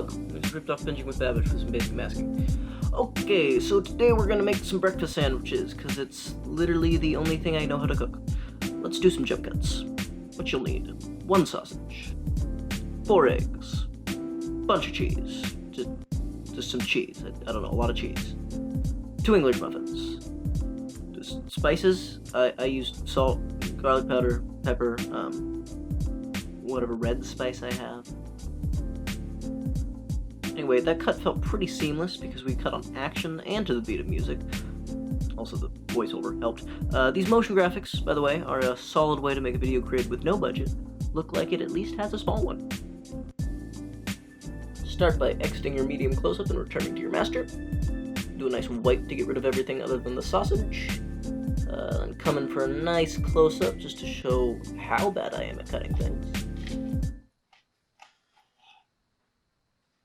cook. We just ripped off Binging with Babbage for some basic masking. Okay, so today we're gonna make some breakfast sandwiches, because it's literally the only thing I know how to cook. Let's do some jump cuts. What you'll need: 1 sausage, 4 eggs, bunch of cheese, just some cheese, I don't know, a lot of cheese, 2 English muffins, just spices. I used salt, garlic powder, pepper, whatever red spice I have. Anyway, that cut felt pretty seamless because we cut on action and to the beat of music. Also, the voiceover helped. These motion graphics, by the way, are a solid way to make a video created with no budget look like it at least has a small one. Start by exiting your medium close-up and returning to your master. Do a nice wipe to get rid of everything other than the sausage. Then come in for a nice close-up just to show how bad I am at cutting things.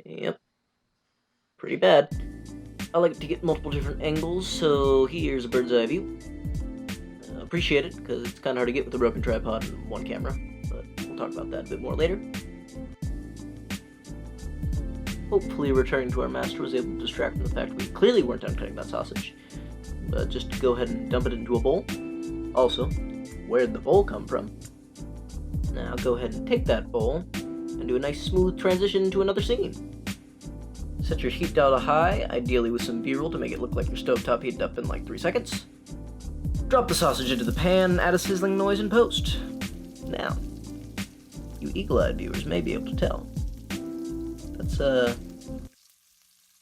Yep. Pretty bad. I like to get multiple different angles, so here's a bird's eye view. Appreciate it, because it's kind of hard to get with a broken tripod and 1 camera, but we'll talk about that a bit more later. Hopefully returning to our master was able to distract from the fact we clearly weren't done cutting that sausage. But just to go ahead and dump it into a bowl. Also, where'd the bowl come from? Now go ahead and take that bowl and do a nice smooth transition to another scene. Set your heat dial to high, ideally with some B-roll to make it look like your stovetop heated up in like 3 seconds. Drop the sausage into the pan, add a sizzling noise, and post. Now, you eagle-eyed viewers may be able to tell. That's,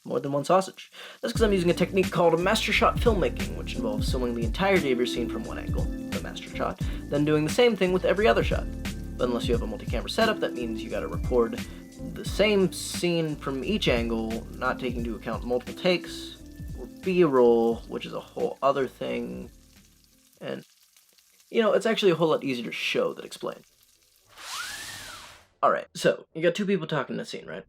more than 1 sausage. That's because I'm using a technique called master shot filmmaking, which involves filming the entirety of your scene from 1 angle, the master shot, then doing the same thing with every other shot. But unless you have a multi-camera setup, that means you gotta record the same scene from each angle, not taking into account multiple takes, or B-roll, which is a whole other thing, and, you know, it's actually a whole lot easier to show than explain. Alright, so, you got 2 people talking in a scene, right?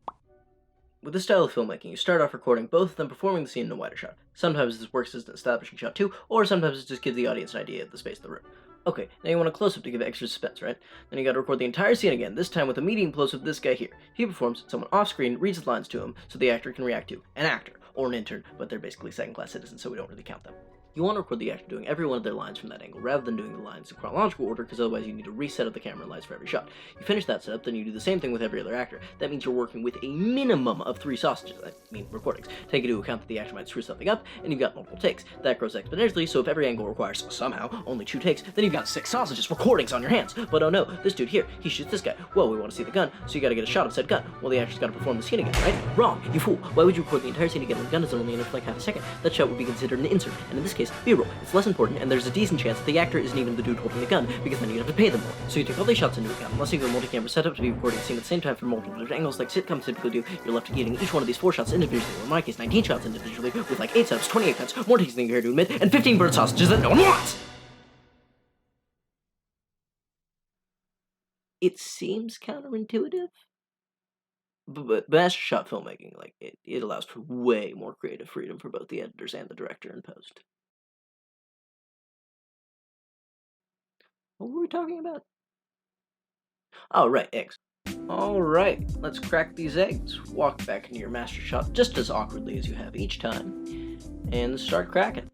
With this style of filmmaking, you start off recording both of them performing the scene in a wider shot. Sometimes this works as an establishing shot too, or sometimes it just gives the audience an idea of the space of the room. Okay, now you want a close-up to give extra suspense, right? Then you gotta record the entire scene again, this time with a medium close-up of this guy here. He performs, someone off-screen reads his lines to him, so the actor can react to an actor, or an intern, but they're basically second-class citizens, so we don't really count them. You want to record the actor doing every one of their lines from that angle, rather than doing the lines in chronological order, because otherwise you need to reset up the camera and lights for every shot. You finish that setup, then you do the same thing with every other actor. That means you're working with a minimum of 3 sausages, I mean recordings. Take into account that the actor might screw something up, and you've got multiple takes. That grows exponentially, so if every angle requires, somehow, only 2 takes, then you've got 6 sausages, recordings on your hands. But oh no, this dude here, he shoots this guy. Well, we want to see the gun, so you gotta get a shot of said gun. Well, the actor's gotta perform the scene again, right? Wrong, you fool. Why would you record the entire scene again when the gun is only in it for like half a second? That shot would be considered an insert, and in this case, B-roll. It's less important, and there's a decent chance that the actor isn't even the dude holding the gun, because then you have to pay them more. So you take all these shots into account. Unless you have a multi-camera setup to be recording the scene at the same time from multiple different angles like sitcoms typically do, you're left getting each one of these 4 shots individually, or in my case 19 shots individually, with like 8 setups, 28 cuts, more takes than you care to admit, and 15 bird sausages that no one wants! It seems counterintuitive, but master shot filmmaking, like, it allows for way more creative freedom for both the editors and the director in post. What were we talking about? Oh, right, eggs. Alright, let's crack these eggs. Walk back into your master shot just as awkwardly as you have each time, and start cracking.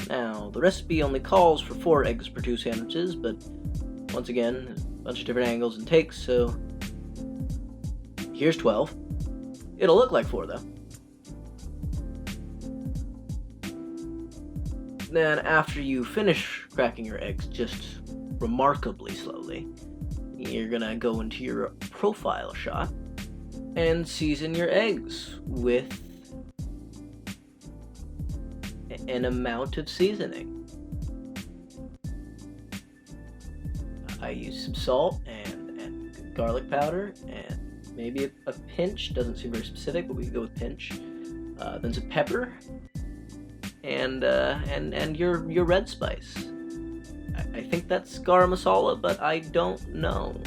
Now, the recipe only calls for 4 eggs per 2 sandwiches, but once again, there's a bunch of different angles and takes, so here's 12. It'll look like 4, though. Then, after you finish cracking your eggs just remarkably slowly, you're gonna go into your profile shot and season your eggs with an amount of seasoning. I use some salt and garlic powder and maybe a pinch, doesn't seem very specific, but we can go with pinch. Then some pepper and your red spice. I think that's garam masala, but I don't know.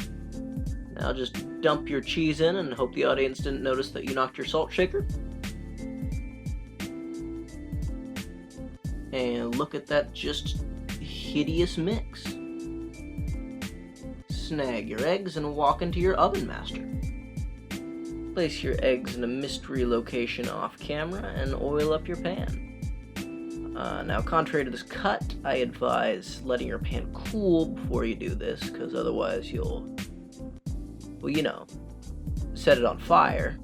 Now just dump your cheese in and hope the audience didn't notice that you knocked your salt shaker. And look at that just hideous mix. Snag your eggs and walk into your oven master. place your eggs in a mystery location off camera and oil up your pan. Now, contrary to this cut, I advise letting your pan cool before you do this, because otherwise you'll, well, you know, set it on fire.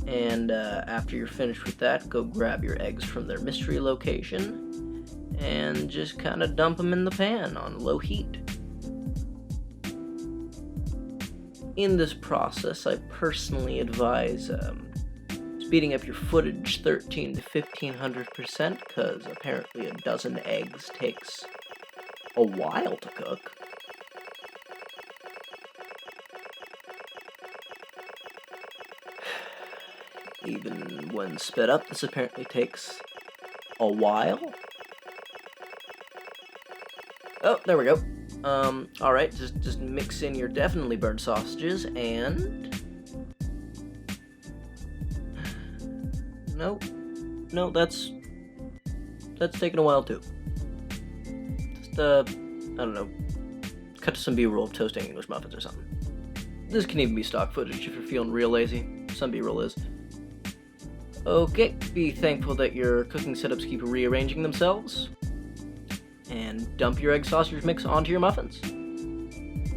And after you're finished with that, go grab your eggs from their mystery location and just kind of dump them in the pan on low heat. In this process, I personally advise speeding up your footage 13 to 1500%, because apparently a dozen eggs takes a while to cook. Even when sped up, this apparently takes a while. Oh, there we go. Alright, just mix in your definitely burnt sausages, and... No, that's taking a while too. Just, I don't know, cut to some B-roll of toasting English muffins or something. This can even be stock footage if you're feeling real lazy. Some B-roll is. Okay, be thankful that your cooking setups keep rearranging themselves. And dump your egg sausage mix onto your muffins.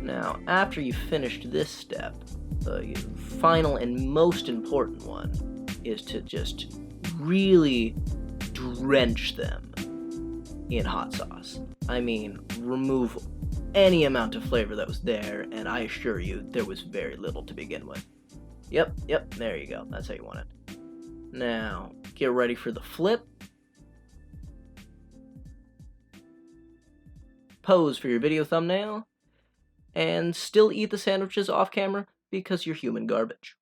Now, after you've finished this step, the final and most important one is to just really drench them in hot sauce. I mean, remove any amount of flavor that was there, and I assure you, there was very little to begin with. Yep, there you go. That's how you want it. Now, get ready for the flip. Pose for your video thumbnail, and still eat the sandwiches off camera because you're human garbage.